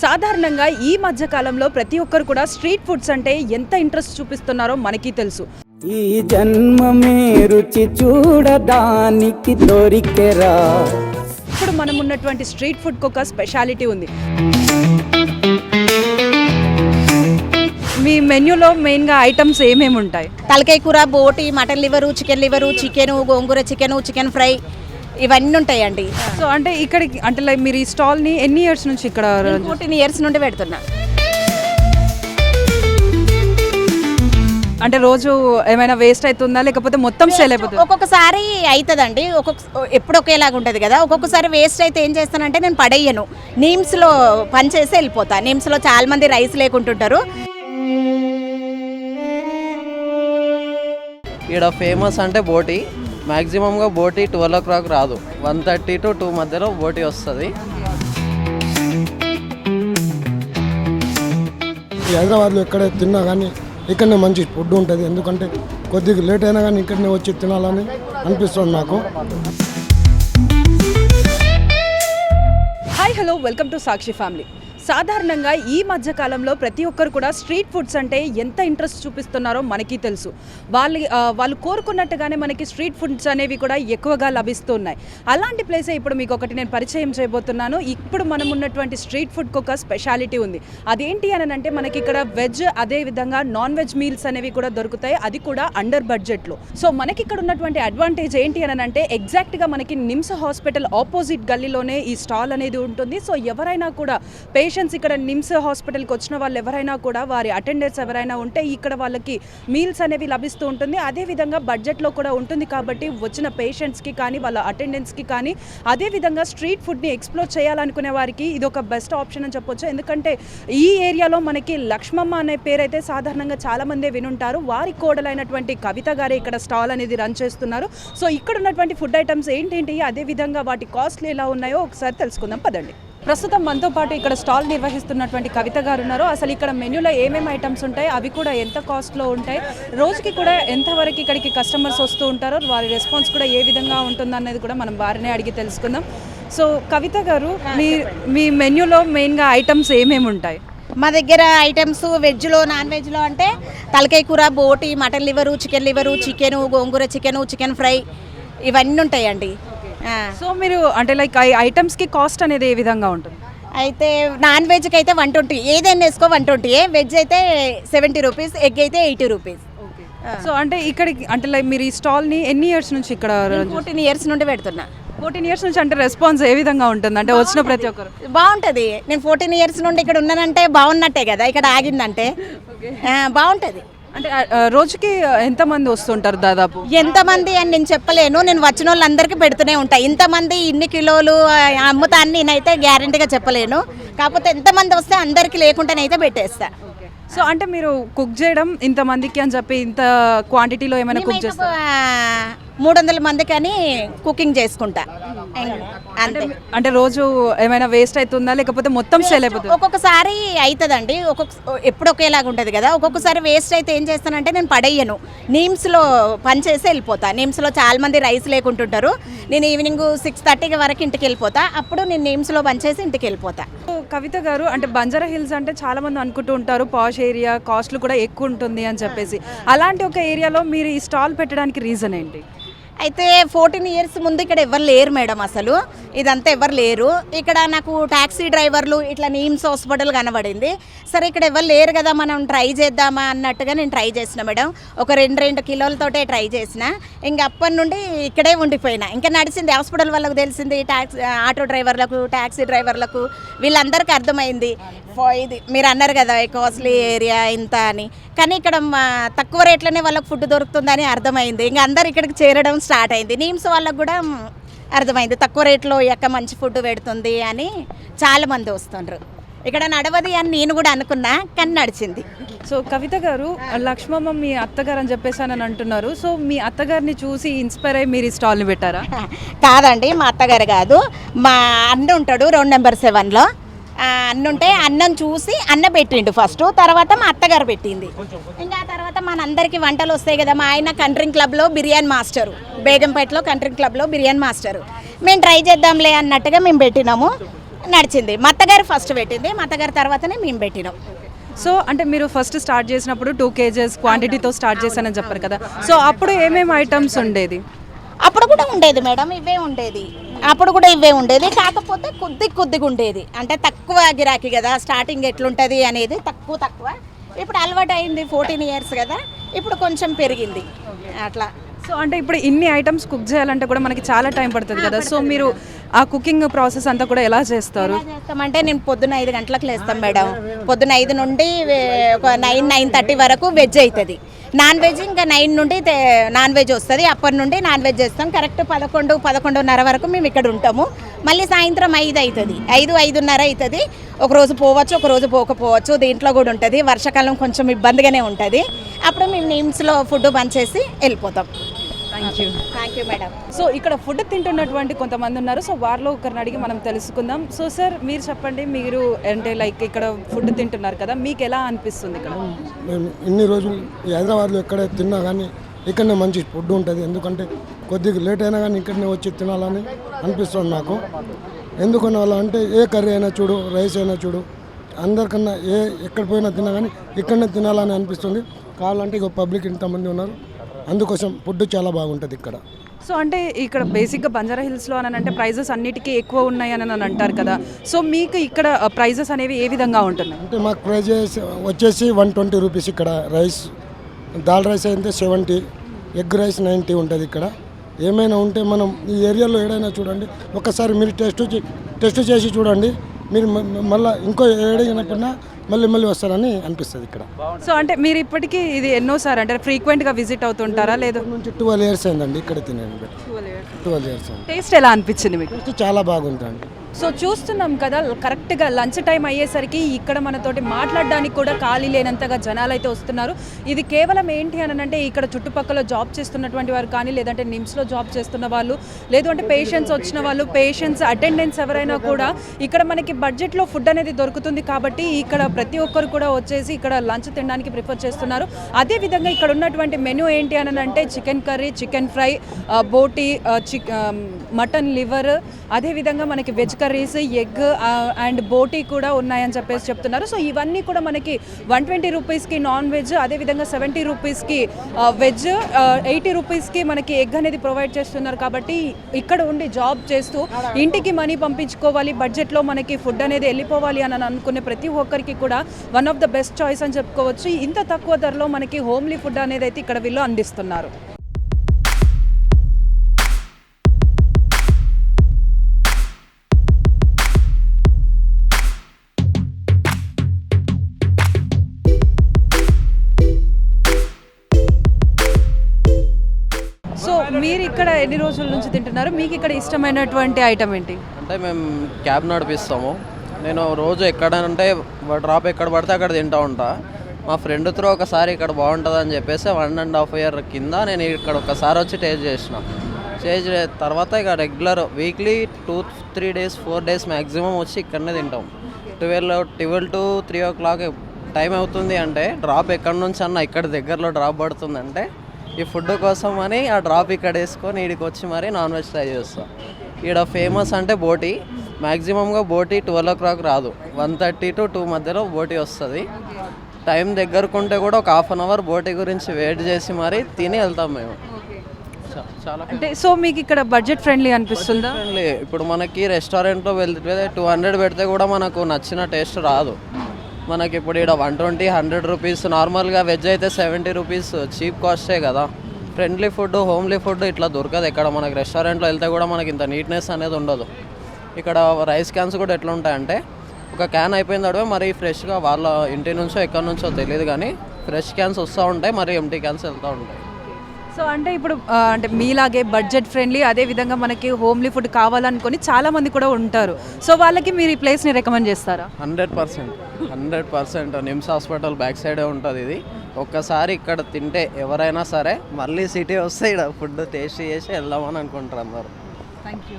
సాధారణంగా ఈ మధ్య కాలంలో ప్రతి ఒక్కరు కూడా స్ట్రీట్ ఫుడ్స్ అంటే ఎంత ఇంట్రెస్ట్ చూపిస్తున్నారో మనకి తెలుసు. ఈ జన్మమే రుచి చూడడానికి దొరికెరా. ఇప్పుడు మనం ఉన్నటువంటి స్ట్రీట్ ఫుడ్కి ఒక స్పెషాలిటీ ఉంది. మీ మెన్యూలో మెయిన్గా ఐటమ్స్ ఏమేమి ఉంటాయి? తలకాయ కూర, బోటి, mutton liver, chicken liver, chicken, గోంగూర చికెను, చికెన్ ఫ్రై ఇవన్నీ ఉంటాయండి. సో అంటే ఇక్కడికి అంటే లైక్ మీరు ఈ స్టాల్ని ఎన్ని ఇయర్స్ నుంచి ఇక్కడ? 14 years నుండి పెడుతున్నా. అంటే రోజు ఏమైనా వేస్ట్ అవుతుందా లేకపోతే మొత్తం సేల్ అయిపోతుంది? ఒక్కొక్కసారి అవుతుందండి, ఎప్పుడు ఒకేలాగా ఉంటుంది కదా. ఒక్కొక్కసారి వేస్ట్ అయితే ఏం చేస్తానంటే నేను పడేయను, నీమ్స్లో పనిచేసి వెళ్ళిపోతా. నీమ్స్లో చాలా మంది రైస్ లేకుంటుంటారు. ఇక్కడ ఫేమస్ అంటే బోటి. మ్యాక్సిమంగా బోటి 12 o'clock రాదు, 1:30 to 2 మధ్యలో బోటి వస్తుంది. హైదరాబాద్లో ఎక్కడ తిన్నా కానీ ఇక్కడనే మంచి ఫుడ్ ఉంటుంది. ఎందుకంటే కొద్దిగా లేట్ అయినా కానీ ఇక్కడనే వచ్చి తినాలని అనిపిస్తుంది నాకు. Hi hello, welcome to Sakshi family. సాధారణంగా ఈ మధ్య కాలంలో ప్రతి ఒక్కరు కూడా స్ట్రీట్ ఫుడ్స్ అంటే ఎంత ఇంట్రెస్ట్ చూపిస్తున్నారో మనకి తెలుసు. వాళ్ళు కోరుకున్నట్టుగానే మనకి స్ట్రీట్ ఫుడ్స్ అనేవి కూడా ఎక్కువగా లభిస్తున్నాయి. అలాంటి ప్లేసే ఇప్పుడు మీకు ఒకటి నేను పరిచయం చేయబోతున్నాను. ఇప్పుడు మనం ఉన్నటువంటి స్ట్రీట్ ఫుడ్కి ఒక స్పెషాలిటీ ఉంది. అదేంటి అని అంటే మనకి ఇక్కడ వెజ్ అదేవిధంగా నాన్ వెజ్ మీల్స్ అనేవి కూడా దొరుకుతాయి, అది కూడా అండర్ బడ్జెట్లో. సో మనకి ఇక్కడ ఉన్నటువంటి అడ్వాంటేజ్ ఏంటి అని అంటే ఎగ్జాక్ట్గా మనకి నిమ్స్ హాస్పిటల్ ఆపోజిట్ గల్లీలోనే ఈ స్టాల్ అనేది ఉంటుంది. సో ఎవరైనా కూడా ఇక్కడ నిమ్స్ హాస్పిటల్కి వచ్చిన వాళ్ళు ఎవరైనా కూడా వారి అటెండర్స్ ఎవరైనా ఉంటే ఇక్కడ వాళ్ళకి మీల్స్ అనేవి లభిస్తూ ఉంటుంది. అదేవిధంగా బడ్జెట్లో కూడా ఉంటుంది కాబట్టి వచ్చిన పేషెంట్స్కి కానీ వాళ్ళ అటెండెన్స్కి కానీ అదేవిధంగా స్ట్రీట్ ఫుడ్ని ఎక్స్ప్లోర్ చేయాలనుకునే వారికి ఇది ఒక బెస్ట్ ఆప్షన్ అని చెప్పొచ్చు. ఎందుకంటే ఈ ఏరియాలో మనకి లక్ష్మమ్మ అనే పేరైతే సాధారణంగా చాలామందే వినుంటారు. వారి కోడలైనటువంటి కవిత గారే ఇక్కడ స్టాల్ అనేది రన్ చేస్తున్నారు. సో ఇక్కడ ఉన్నటువంటి ఫుడ్ ఐటమ్స్ ఏంటేంటి, అదేవిధంగా వాటి కాస్ట్లు ఎలా ఉన్నాయో ఒకసారి తెలుసుకుందాం పదండి. ప్రస్తుతం మనతో పాటు ఇక్కడ స్టాల్ నిర్వహిస్తున్నటువంటి కవిత గారు ఉన్నారు. అసలు ఇక్కడ మెన్యూలో ఏమేమి ఐటమ్స్ ఉంటాయి, అవి కూడా ఎంత కాస్ట్లో ఉంటాయి, రోజుకి కూడా ఎంతవరకు ఇక్కడికి కస్టమర్స్ వస్తూ ఉంటారో వారి రెస్పాన్స్ కూడా ఏ విధంగా ఉంటుందనేది కూడా మనం వారినే అడిగి తెలుసుకుందాం. సో కవిత గారు, మీ మెన్యూలో మెయిన్గా ఐటమ్స్ ఏమేమి ఉంటాయి? మా దగ్గర ఐటమ్స్ వెజ్లో, నాన్ వెజ్లో అంటే తలకాయ కూర, బోటి, mutton liver, chicken liver, chicken, గోంగూర చికెను, చికెన్ ఫ్రై ఇవన్నీ ఉంటాయండి. సో మీరు అంటే లైక్ ఐటమ్స్కి కాస్ట్ అనేది ఏ విధంగా ఉంటుంది? అయితే నాన్ వెజ్కి అయితే 120, ఏదైనా వేసుకో 120, వెజ్ అయితే 70 రూపీస్, ఎగ్ అయితే 80 రూపీస్. సో అంటే ఇక్కడికి అంటే లైక్ మీరు ఈ స్టాల్ని ఎన్ని ఇయర్స్ నుంచి ఇక్కడ? 14 years నుండి పెడుతున్నా. 14 years నుంచి. అంటే రెస్పాన్స్ ఏ విధంగా ఉంటుంది? అంటే వచ్చిన ప్రతి ఒక్కరు బాగుంటుంది. నేను 14 years నుండి ఇక్కడ ఉన్నానంటే బాగున్నట్టే కదా, ఇక్కడ ఆగిందంటే బాగుంటుంది. అంటే రోజుకి ఎంతమంది వస్తుంటారు దాదాపు? ఎంతమంది అని నేను చెప్పలేను, నేను వచ్చిన వాళ్ళందరికీ పెడుతూనే ఉంటాయి. ఇంతమంది ఇన్ని కిలోలు అమ్ముతా అని నేనైతే గ్యారంటీగా చెప్పలేను. కాకపోతే ఎంతమంది వస్తే అందరికీ లేకుండానైతే పెట్టేస్తా. సో అంటే మీరు కుక్ చేయడం ఇంతమందికి అని చెప్పి ఇంత క్వాంటిటీలో ఏమైనా కుక్ చేస్తారు? 300 మందికి అని కుకింగ్ చేసుకుంటా. అంటే రోజు ఏమైనా వేస్ట్ అవుతుందా లేకపోతే మొత్తం సేల్ అయిపోతుంది? ఒక్కొక్కసారి అవుతుందండి, ఎప్పుడు ఒకేలాగా ఉంటుంది కదా. ఒక్కొక్కసారి వేస్ట్ అయితే ఏం చేస్తానంటే నేను పడేయను, నీమ్స్లో పనిచేసి వెళ్ళిపోతా. నీమ్స్లో చాలా మంది రైస్ లేకుంటుంటారు. నేను ఈవినింగ్ 6:30 వరకు ఇంటికి వెళ్ళిపోతా. అప్పుడు నేను నీమ్స్లో పనిచేసి ఇంటికి వెళ్ళిపోతా. కవిత గారు, అంటే బంజారా హిల్స్ అంటే చాలా మంది అనుకుంటూ ఉంటారు పాష్ ఏరియా, కాస్ట్లు కూడా ఎక్కువ ఉంటుంది అని చెప్పేసి. అలాంటి ఒక ఏరియాలో మీరు ఈ స్టాల్ పెట్టడానికి రీజన్ ఏంటి? అయితే 14 years ముందు ఇక్కడ ఎవరు లేరు మేడం, అసలు ఇదంతా ఎవరు లేరు. ఇక్కడ నాకు ట్యాక్సీ డ్రైవర్లు ఇట్లా నీమ్స్ హాస్పిటల్ కనబడింది. సరే ఇక్కడ ఎవరు లేరు కదా, మనం ట్రై చేద్దామా అన్నట్టుగా నేను ట్రై చేసిన మేడం. ఒక 2 కిలోలతోటే ట్రై చేసిన. ఇంకా అప్పటి నుండి ఇక్కడే ఉండిపోయినా. ఇంకా నడిచింది హాస్పిటల్ వాళ్ళకు తెలిసింది, ఆటో డ్రైవర్లకు, ట్యాక్సీ డ్రైవర్లకు వీళ్ళందరికీ అర్థమైంది ఇది మీరు అన్నారు కదా కాస్ట్లీ ఏరియా ఇంత అని. కానీ ఇక్కడ తక్కువ రేట్లోనే వాళ్ళకి ఫుడ్ దొరుకుతుందని అర్థమైంది. ఇంకా అందరు ఇక్కడికి చేరడం స్టార్ట్ అయింది. నీమ్స్ వాళ్ళకు కూడా అర్థమైంది తక్కువ రేట్లో ఎక్క మంచి ఫుడ్ పెడుతుంది అని చాలామంది వస్తుండ్రు. ఇక్కడ నడవది అని నేను కూడా అనుకున్నా, కానీ నడిచింది. సో కవిత గారు, లక్ష్మమ్మ మీ అత్తగారు అని చెప్పేసి అని అంటున్నారు. సో మీ అత్తగారిని చూసి ఇన్స్పైర్ అయ్యి మీరు ఈ స్టాల్ని పెట్టారా? కాదండి, మా అత్తగారు కాదు, మా అన్న ఉంటాడు రోడ్ నెంబర్ 7లో. అన్నుంటే అన్నం చూసి అన్న పెట్టిండు ఫస్ట్, తర్వాత మా అత్తగారు పెట్టింది. ఇంకా తర్వాత మనందరికీ వంటలు వస్తాయి కదా. మా ఆయన కంట్రింగ్ క్లబ్లో బిర్యానీ మాస్టరు, బేగంపేటలో కంట్రింగ్ క్లబ్లో బిర్యానీ మాస్టరు. మేము ట్రై చేద్దాంలే అన్నట్టుగా మేము పెట్టినాము. నడిచింది. మా అత్తగారు ఫస్ట్ పెట్టింది, మా అత్తగారి తర్వాతనే మేము పెట్టినాం. సో అంటే మీరు ఫస్ట్ స్టార్ట్ చేసినప్పుడు 2 kgs క్వాంటిటీతో స్టార్ట్ చేశానని చెప్పారు కదా, సో అప్పుడు ఏమేమి ఐటమ్స్ ఉండేది? అప్పుడు కూడా ఉండేది మేడం, ఇవే ఉండేది. అప్పుడు కూడా ఇవే ఉండేది, కాకపోతే కొద్దిగా ఉండేది. అంటే తక్కువ గిరాకీ కదా, స్టార్టింగ్ ఎట్లుంటుంది అనేది తక్కువ. ఇప్పుడు అలవాటు అయింది, 14 years కదా, ఇప్పుడు కొంచెం పెరిగింది అట్లా. సో అంటే ఇప్పుడు ఇన్ని ఐటమ్స్ కుక్ చేయాలంటే కూడా మనకి చాలా టైం పడుతుంది కదా, సో మీరు ఆ కుకింగ్ ప్రాసెస్ అంతా కూడా ఎలా చేస్తారు? ఎలా చేస్తామంటే నేను పొద్దున 5 గంటలకు లేస్తాం మేడం. పొద్దున 5 నుండి ఒక 9-9:30 వరకు వెజ్ అవుతుంది. నాన్ వెజ్ ఇంకా 9 నుండి నాన్ వెజ్ వస్తుంది. అప్పటి నుండి నాన్ వెజ్ చేస్తాం. కరెక్ట్ 11-11:30 వరకు మేము ఇక్కడ ఉంటాము. మళ్ళీ సాయంత్రం 5 అవుతుంది, 5-5:30 అవుతుంది. ఒకరోజు పోవచ్చు, ఒకరోజు పోకపోవచ్చు. దీంట్లో కూడా ఉంటుంది. వర్షాకాలం కొంచెం ఇబ్బందిగానే ఉంటుంది. అప్పుడు మేము నీమ్స్లో ఫుడ్ బంద్ చేసి వెళ్ళిపోతాం. Thank you madam. సో ఇక్కడ ఫుడ్ తింటున్నటువంటి కొంతమంది ఉన్నారు, సో వారిలో ఒకరిని అడిగి మనం తెలుసుకుందాం. సో సార్ మీరు చెప్పండి, మీరు అంటే లైక్ ఇక్కడ ఫుడ్ తింటున్నారు కదా, మీకు ఎలా అనిపిస్తుంది ఇక్కడ? మేము ఇన్ని రోజులు ఈ హైదరాబాద్లో ఎక్కడ తిన్నా కానీ ఇక్కడనే మంచి ఫుడ్ ఉంటుంది. ఎందుకంటే కొద్దిగా లేట్ అయినా కానీ ఇక్కడనే వచ్చి తినాలని అనిపిస్తుంది నాకు. ఎందుకని అలా అంటే ఏ కర్రీ అయినా చూడు, రైస్ అయినా చూడు, అందరికన్నా ఎక్కడ పోయినా తిన్నా కానీ ఇక్కడనే తినాలని అనిపిస్తుంది. కావాలంటే ఇక పబ్లిక్ ఇంతమంది ఉన్నారు, అందుకోసం ఫుడ్ చాలా బాగుంటుంది ఇక్కడ. సో అంటే ఇక్కడ బేసిక్గా బంజారా హిల్స్లో అని అంటే ప్రైజెస్ అన్నిటికీ ఎక్కువ ఉన్నాయి అని అంటారు కదా, సో మీకు ఇక్కడ ప్రైజెస్ అనేవి ఏ విధంగా ఉంటున్నాయి? అంటే మాకు ప్రైజెస్ వచ్చేసి 120 రూపీస్ ఇక్కడ. రైస్ దాల్ రైస్ అయితే 70, ఎగ్ రైస్ 90 ఉంటుంది ఇక్కడ. ఏమైనా ఉంటే మనం ఈ ఏరియాలో ఏడైనా చూడండి, ఒక్కసారి మీరు టెస్ట్ చేసి చూడండి. మీరు మళ్ళీ ఇంకో ఏడైనా మళ్ళీ వస్తారని అనిపిస్తుంది ఇక్కడ. సో అంటే మీరు ఇప్పటికీ ఇది ఎన్నోసారి అంటే ఫ్రీక్వెంట్గా విజిట్ అవుతుంటారా? లేదు, నుంచి 12 years అయిందండి ఇక్కడ తినేది. 12 years అయింది. టేస్ట్ ఎలా అనిపించింది మీకు? టేస్ట్ చాలా బాగుందండి. సో చూస్తున్నాం కదా, కరెక్ట్గా లంచ్ టైం అయ్యేసరికి ఇక్కడ మనతోటి మాట్లాడడానికి కూడా ఖాళీ లేనంతగా జనాలు అయితే వస్తున్నారు. ఇది కేవలం ఏంటి అని అంటే ఇక్కడ చుట్టుపక్కల జాబ్ చేస్తున్నటువంటి వారు కానీ, లేదంటే నిమ్స్లో జాబ్ చేస్తున్న వాళ్ళు, లేదు అంటే పేషెంట్స్ వచ్చిన వాళ్ళు, పేషెంట్స్ అటెండెన్స్ ఎవరైనా కూడా ఇక్కడ మనకి బడ్జెట్లో ఫుడ్ అనేది దొరుకుతుంది కాబట్టి ఇక్కడ ప్రతి ఒక్కరు కూడా వచ్చేసి ఇక్కడ లంచ్ తినడానికి ప్రిఫర్ చేస్తున్నారు. అదేవిధంగా ఇక్కడ ఉన్నటువంటి మెనూ ఏంటి అని అంటే చికెన్ కర్రీ, చికెన్ ఫ్రై, బోటీ, మటన్ లివర్, అదేవిధంగా మనకి వెజ్ కర్రీస్, ఎగ్ అండ్ బోటీ కూడా ఉన్నాయని చెప్పేసి చెప్తున్నారు. సో ఇవన్నీ కూడా మనకి 120 రూపీస్కి నాన్ వెజ్, అదేవిధంగా 70 రూపీస్కి వెజ్, 80 రూపీస్కి మనకి ఎగ్ అనేది ప్రొవైడ్ చేస్తున్నారు. కాబట్టి ఇక్కడ ఉండి జాబ్ చేస్తూ ఇంటికి మనీ పంపించుకోవాలి, బడ్జెట్లో మనకి ఫుడ్ అనేది వెళ్ళిపోవాలి అని అనుకునే ప్రతి ఒక్కరికి కూడా one of the best choice అని చెప్పుకోవచ్చు. ఇంత తక్కువ ధరలో మనకి హోమ్లీ ఫుడ్ అనేది అయితే ఇక్కడ వీళ్ళు అందిస్తున్నారు. సో మీరు ఇక్కడ ఎన్ని రోజుల నుంచి తింటున్నారు? మీకు ఇక్కడ ఇష్టమైనటువంటి ఐటమ్ ఏంటి? అంటే మేము క్యాబ్ నడిపిస్తాము. నేను రోజు ఎక్కడంటే డ్రాప్ ఎక్కడ పడితే అక్కడ తింటూ ఉంటా. మా ఫ్రెండ్ త్రూ ఒకసారి ఇక్కడ బాగుంటుంది అని చెప్పేసి 1.5 year కింద నేను ఇక్కడ ఒకసారి వచ్చి టేస్ట్ చేసిన. తర్వాత ఇక regular weekly 2-3 days 4 days maximum వచ్చి ఇక్కడనే తింటాం. 12 to 3 o'clock టైం అవుతుంది అంటే డ్రాప్ ఎక్కడి నుంచి అన్న ఇక్కడ దగ్గరలో డ్రాప్ పడుతుందంటే ఈ ఫుడ్ కోసం అని ఆ డ్రాప్ ఇక్కడ వేసుకొని ఈడికి వచ్చి మరి నాన్ వెజ్ ట్రై చేస్తాం. ఈడ ఫేమస్ అంటే బోటీ. మ్యాక్సిమంగా బోటీ 12 o'clock రాదు, 1:30 to 2 మధ్యలో బోటీ వస్తుంది. టైం దగ్గరకుంటే కూడా ఒక 1/2 hour బోటీ గురించి వెయిట్ చేసి మరి తిని వెళ్తాం మేము. చాలా అంటే సో మీకు ఇక్కడ బడ్జెట్ ఫ్రెండ్లీ అనిపిస్తుందా? ఫ్రెండ్లీ. ఇప్పుడు మనకి రెస్టారెంట్లో వెళ్తే 200 పెడితే కూడా మనకు నచ్చిన టేస్ట్ రాదు. మనకి ఇప్పుడు ఇక్కడ 120-100 రూపీస్, నార్మల్గా వెజ్ అయితే 70 రూపీస్ చీప్ కాస్టే కదా. ఫ్రెండ్లీ ఫుడ్, హోమ్లీ ఫుడ్ ఇట్లా దొరకదు ఎక్కడ. మనకి రెస్టారెంట్లో వెళ్తే కూడా మనకి ఇంత నీట్నెస్ అనేది ఉండదు. ఇక్కడ రైస్ క్యాన్స్ కూడా ఎట్లా ఉంటాయంటే ఒక క్యాన్ అయిపోయిన తర్వాత మరి ఫ్రెష్గా వాళ్ళ ఇంటి నుంచో ఎక్కడి నుంచో తెలియదు కానీ ఫ్రెష్ క్యాన్స్ వస్తూ ఉంటాయి, మరి ఎంటీ క్యాన్స్ వెళ్తూ ఉంటాయి. సో అంటే ఇప్పుడు అంటే మీలాగే బడ్జెట్ ఫ్రెండ్లీ, అదేవిధంగా మనకి హోమ్లీ ఫుడ్ కావాలనుకొని చాలామంది కూడా ఉంటారు. సో వాళ్ళకి మీరు ఈ ప్లేస్ని రికమెండ్ చేస్తారా? 100% నిమ్స్ హాస్పిటల్ బ్యాక్ సైడే ఉంటుంది ఇది. ఒక్కసారి ఇక్కడ తింటే ఎవరైనా సరే మళ్ళీ సిటీ వస్తే ఇక్కడ ఫుడ్ టేస్ట్ చేసి వెళ్దామని అనుకుంటారు అందరు. Thank you.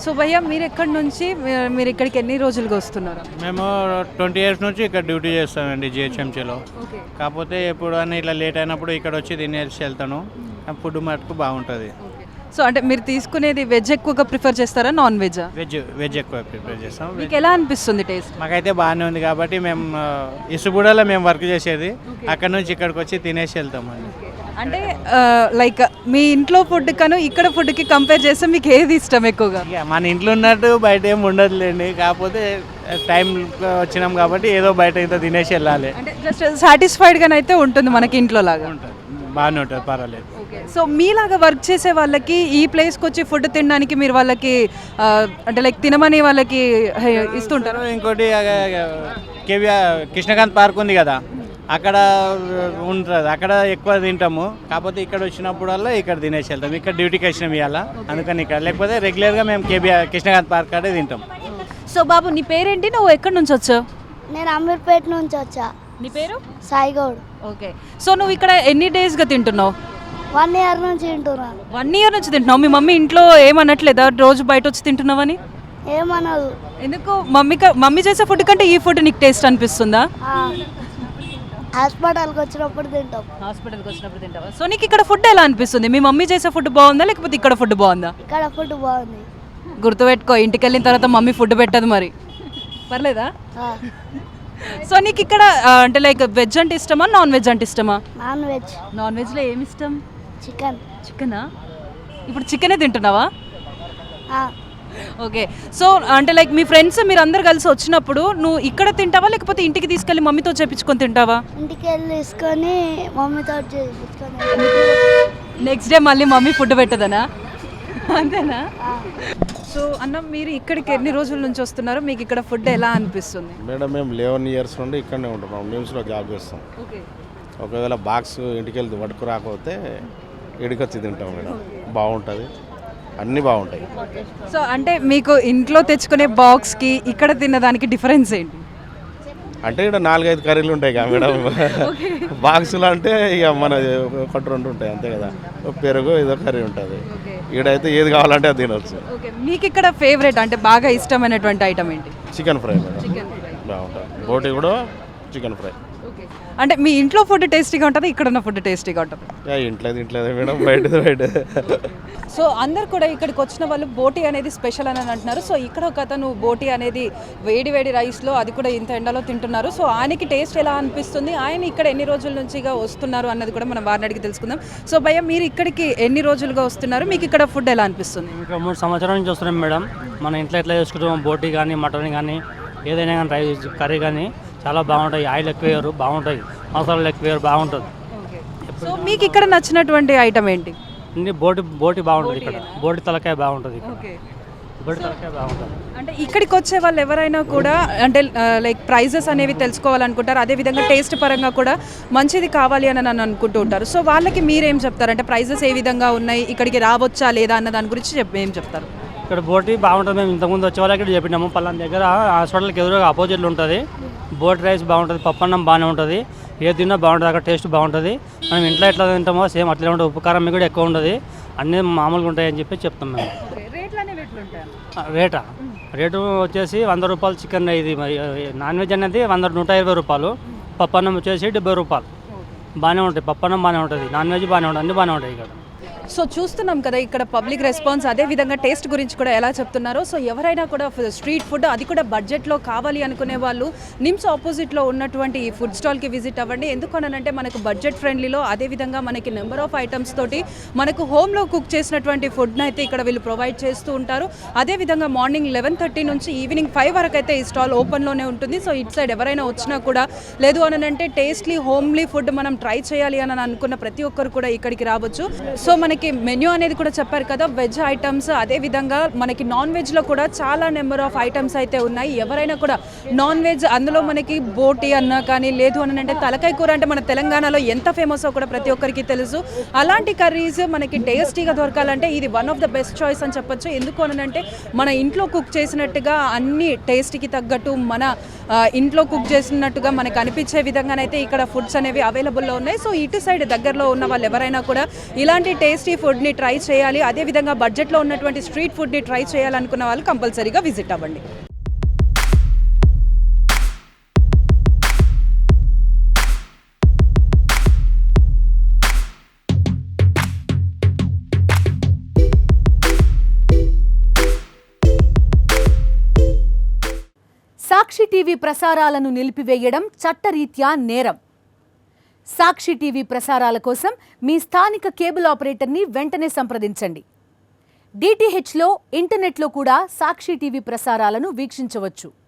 సో భయ్యా మీరు ఎక్కడి నుంచి, మీరు ఇక్కడికి ఎన్ని రోజులుగా వస్తున్నారు? మేము 20 years నుంచి ఇక్కడ డ్యూటీ చేస్తామండి జిహెచ్ఎంసీలో. కాకపోతే ఎప్పుడు అని ఇట్లా లేట్ అయినప్పుడు ఇక్కడ వచ్చి తినేసి వెళ్తాను. ఫుడ్ మటుకు బాగుంటుంది. సో అంటే మీరు తీసుకునేది వెజ్ ఎక్కువగా ప్రిఫర్ చేస్తారా నాన్ వెజ్జా? వెజ్ ఎక్కువ ప్రిపేర్ చేస్తాం. మీకు ఎలా అనిపిస్తుంది టేస్ట్? మాకైతే బాగానే ఉంది కాబట్టి మేము ఇసుగూడలో మేము వర్క్ చేసేది, అక్కడ నుంచి ఇక్కడికి వచ్చి తినేసి వెళ్తామండి. అంటే లైక్ మీ ఇంట్లో ఫుడ్ కను ఇక్కడ ఫుడ్కి కంపేర్ చేస్తే మీకు ఏది ఇష్టం ఎక్కువగా? ఇక మన ఇంట్లో ఉన్నట్టు బయట ఏం ఉండదులేండి, కాకపోతే టైం వచ్చినాం కాబట్టి ఏదో బయట ఇంత తినేసి వెళ్ళాలి. అంటే జస్ట్ సాటిస్ఫైడ్గానైతే ఉంటుంది మనకి ఇంట్లో లాగా. ఉంటుంది, బాగానే ఉంటుంది, పర్వాలేదు. సో మీలాగా వర్క్ చేసే వాళ్ళకి ఈ ప్లేస్కి వచ్చి ఫుడ్ తినడానికి మీరు వాళ్ళకి అంటే లైక్ తినమని వాళ్ళకి ఇస్తుంటారు? ఇంకోటి కేవీఆర్ కృష్ణకాంత్ పార్క్ ఉంది కదా, అక్కడ ఉంటుంది, అక్కడ ఎక్కువ తింటాము. కాకపోతే ఇక్కడ వచ్చినప్పుడల్లా ఇక్కడ తినేసి వెళ్తాం. ఇక్కడ డ్యూటీకి వచ్చినాం ఇవాళ, అందుకని ఇక్కడ, లేకపోతే రెగ్యులర్గా మేము కేబీఆర్ కృష్ణకాంత్ పార్క్ కాడే తింటాం. సో బాబు నీ పేరేంటి, నువ్వు ఎక్కడి నుంచి వచ్చావు? నేను అమీర్పేట నుంచి వచ్చా. నీ పేరు? సాయిగౌడ్. ఓకే. సో నువ్వు ఇక్కడ ఎన్ని డేస్గా తింటున్నావు? 1 year నుంచి తింటున్నాను. 1 year నుంచి తింటున్నావు. మీ మమ్మీ ఇంట్లో ఏమనట్లేదా రోజు బయట వచ్చి తింటున్నావని? ఏమనదు. ఎందుకు? మమ్మీ చేసే ఫుడ్ కంటే ఈ ఫుడ్ నీకు టేస్ట్ అనిపిస్తుందా? హాస్పిటల్కి వచ్చినప్పుడు తింటాం. హాస్పిటల్కి వచ్చినప్పుడు తింటావా? సో నీకు ఇక్కడ ఫుడ్ ఎలా అనిపిస్తుంది? మీ మమ్మీ చేసే ఫుడ్ బాగుందా లేకపోతే ఇక్కడ ఫుడ్ బాగుందా? ఇక్కడ ఫుడ్ బాగుంది. గుర్తుపెట్టుకో, ఇంటికి వెళ్ళిన తర్వాత మమ్మీ ఫుడ్ పెట్టదు మరి. పర్లేదా? ఆ, సో నీకు ఇక్కడ అంటే లైక్ వెజ్ అంటే ఇష్టమా నాన్ వెజ్ అంటే ఇష్టమా? Non veg. నాన్ వెజ్లో ఏమి ఇష్టం? చికెన్. చికెనా? ఇప్పుడు చికెనే తింటున్నావా? ఆ, ఓకే. సో అంటే లైక్ మీ ఫ్రెండ్స్ మీరు అందరు కలిసి వచ్చినప్పుడు నువ్వు ఇక్కడ తింటావా లేకపోతే ఇంటికి తీసుకెళ్ళి మమ్మీతో చేపించుకొని తింటావా? ఇంటికి వెళ్ళి తీసుకొని మమ్మీతో చేయించుకొని. నెక్స్ట్ డే మళ్ళీ మమ్మీ ఫుడ్ పెట్టదనా? అంతేనా? సో అన్న, మీరు ఇక్కడికి ఎన్ని రోజుల నుంచి వస్తున్నారు? మీకు ఇక్కడ ఫుడ్ ఎలా అనిపిస్తుంది? మేడం మేము 11 years నుండి ఇక్కడనే ఉంటున్నాం, నిమ్స్లో జాబ్ చేస్తాం. ఓకే. ఒకవేళ బాక్స్ ఇంటికి వెళ్తే పట్టుకు రాకపోతే ఇడికి వచ్చి తింటాం మేడం, బాగుంటుంది, అన్నీ బాగుంటాయి. సో అంటే మీకు ఇంట్లో తెచ్చుకునే బాక్స్కి ఇక్కడ తిన్నదానికి డిఫరెన్స్ ఏంటి? అంటే ఇక్కడ 4-5 కర్రీలు ఉంటాయి కదా మేడం, బాక్సులు అంటే ఇక మన 1-2 ఉంటాయి అంతే కదా, పెరుగు ఏదో కర్రీ ఉంటుంది. ఇక్కడైతే ఏది కావాలంటే అది తినవచ్చు. ఓకే. మీకు ఇక్కడ ఫేవరెట్ అంటే బాగా ఇష్టమైనటువంటి ఐటమ్ ఏంటి? Chicken fry madam, chicken fry బాగుంటుంది. బోటి కూడా చికెన్ ఫ్రై. ఓకే. అంటే మీ ఇంట్లో ఫుడ్ టేస్టీగా ఉంటుంది, ఇక్కడ ఉన్న ఫుడ్ టేస్టీగా ఉంటుంది? ఇంట్లేదు మేడం, బయట. సో అందరు కూడా ఇక్కడికి వచ్చిన వాళ్ళు బోటి అనేది స్పెషల్ అని అంటున్నారు. సో ఇక్కడ ఒక అతను బోటి అనేది వేడి వేడి రైస్లో, అది కూడా ఇంత ఎండలో తింటున్నారు. సో ఆయనకి టేస్ట్ ఎలా అనిపిస్తుంది, ఆయన ఇక్కడ ఎన్ని రోజుల నుంచిగా వస్తున్నారు అన్నది కూడా మనం వారిని అడిగి తెలుసుకుందాం. సో భయ్య, మీరు ఇక్కడికి ఎన్ని రోజులుగా వస్తున్నారు? మీకు ఇక్కడ ఫుడ్ ఎలా అనిపిస్తుంది? ఇంకా 3 సంవత్సరాల నుంచి వస్తున్నాం మేడం. మన ఇంట్లో ఎట్లా చేసుకుంటాం, బోటి కానీ మటన్ కానీ ఏదైనా కానీ రైస్ కర్రీ కానీ చాలా బాగుంటాయి. ఆయిల్ ఎక్కువ వేయరు, బాగుంటాయి. మసాలాలు ఎక్కువ వేయరు, బాగుంటుంది. సో మీకు ఇక్కడ నచ్చినటువంటి ఐటమ్ ఏంటి? బోటి బాగుంటుంది. ఇక్కడ బోటి తలకాయ బాగుంటుంది. ఇక్కడ ఓకే. బోటి తలకాయ బాగుంటుంది. అంటే ఇక్కడికి వచ్చే వాళ్ళు ఎవరైనా కూడా అంటే లైక్ ప్రైజెస్ అనేవి తెలుసుకోవాలనుకుంటారు, అదేవిధంగా టేస్ట్ పరంగా కూడా మంచిది కావాలి అని నన్ను అనుకుంటూ ఉంటారు. సో వాళ్ళకి మీరేం చెప్తారు? అంటే ప్రైజెస్ ఏ విధంగా ఉన్నాయి, ఇక్కడికి రావచ్చా లేదా అన్న దాని గురించి ఏం చెప్తారు? ఇక్కడ బోటి బాగుంటుంది. మేము ఇంతకుముందు వచ్చే వాళ్ళకి ఇక్కడ చెప్పినాము, పలానా దగ్గర హాస్పిటల్కి ఎదురుగా ఆపోజిట్లో ఉంటుంది. బోటి రైస్ బాగుంటుంది, పప్పన్నం బాగానే ఉంటుంది, ఏది తిన్నా బాగుంటుంది. అక్కడ టేస్ట్ బాగుంటుంది. మనం ఇంట్లో ఎట్లా తింటామో సేమ్ అట్లే ఉంటుంది. ఉప్పు కారం కూడా ఎక్కువ ఉంటుంది, అన్నీ మామూలుగా ఉంటాయని చెప్పి చెప్తాం మేము. రేటు వచ్చేసి 100 రూపాయలు చికెన్. ఇది నాన్ వెజ్ అనేది 120 రూపాయలు. పప్పన్నం వచ్చేసి 70 రూపాయలు. బాగానే ఉంటాయి, పప్పన్నం బాగానే ఉంటుంది, నాన్ వెజ్ బాగానే ఉంటుంది, అన్నీ బాగానే ఉంటాయి ఇక్కడ. సో చూస్తున్నాం కదా ఇక్కడ పబ్లిక్ రెస్పాన్స్, అదే విధంగా టేస్ట్ గురించి కూడా ఎలా చెప్తున్నారో. సో ఎవరైనా కూడా స్ట్రీట్ ఫుడ్, అది కూడా బడ్జెట్లో కావాలి అనుకునే వాళ్ళు నిమ్స్ ఆపోజిట్లో ఉన్నటువంటి ఈ ఫుడ్ స్టాల్కి విజిట్ అవ్వండి. ఎందుకనంటే మనకు బడ్జెట్ ఫ్రెండ్లీలో, అదేవిధంగా మనకి నెంబర్ ఆఫ్ ఐటమ్స్ తోటి మనకు హోమ్లో కుక్ చేసినటువంటి ఫుడ్ని అయితే ఇక్కడ వీళ్ళు ప్రొవైడ్ చేస్తూ ఉంటారు. అదేవిధంగా మార్నింగ్ 11:30 నుంచి ఈవినింగ్ 5 వరకు అయితే ఈ స్టాల్ ఓపెన్లోనే ఉంటుంది. సో ఇటు సైడ్ ఎవరైనా వచ్చినా కూడా, లేదు అనంటే టేస్ట్లీ హోమ్లీ ఫుడ్ మనం ట్రై చేయాలి అని అనుకున్న ప్రతి ఒక్కరు కూడా ఇక్కడికి రావచ్చు. సో మనకి మెన్యూ అనేది కూడా చెప్పారు కదా, వెజ్ ఐటమ్స్, అదేవిధంగా మనకి నాన్ వెజ్లో కూడా చాలా నెంబర్ ఆఫ్ ఐటమ్స్ అయితే ఉన్నాయి. ఎవరైనా కూడా నాన్ వెజ్, అందులో మనకి బోటి అన్నా కానీ, లేదు అని అంటే తలకాయ కూర అంటే మన తెలంగాణలో ఎంత ఫేమసో కూడా ప్రతి ఒక్కరికి తెలుసు. అలాంటి కర్రీస్ మనకి టేస్టీగా దొరకాలంటే ఇది one of the best choice అని చెప్పొచ్చు. ఎందుకు అనంటే మన ఇంట్లో కుక్ చేసినట్టుగా అన్ని టేస్ట్కి తగ్గట్టు, మన ఇంట్లో కుక్ చేసినట్టుగా మనకు అనిపించే విధంగానైతే ఇక్కడ ఫుడ్స్ అనేవి అవైలబుల్లో ఉన్నాయి. సో ఇటు సైడ్ దగ్గరలో ఉన్న వాళ్ళు ఎవరైనా కూడా ఇలాంటి టేస్టీ ఫుడ్ని ట్రై చేయాలి, అదేవిధంగా బడ్జెట్లో ఉన్నటువంటి స్ట్రీట్ ఫుడ్ని ట్రై చేయాలనుకున్న వాళ్ళు కంపల్సరీగా విజిట్ అవ్వండి. టీవీ ప్రసారాలను నిలిపివేయడం చట్టరీత్యా నేరం. సాక్షి టీవీ ప్రసారాల కోసం మీ స్థానిక కేబుల్ ఆపరేటర్ని వెంటనే సంప్రదించండి. DTHలో ఇంటర్నెట్లో కూడా సాక్షి టీవీ ప్రసారాలను వీక్షించవచ్చు.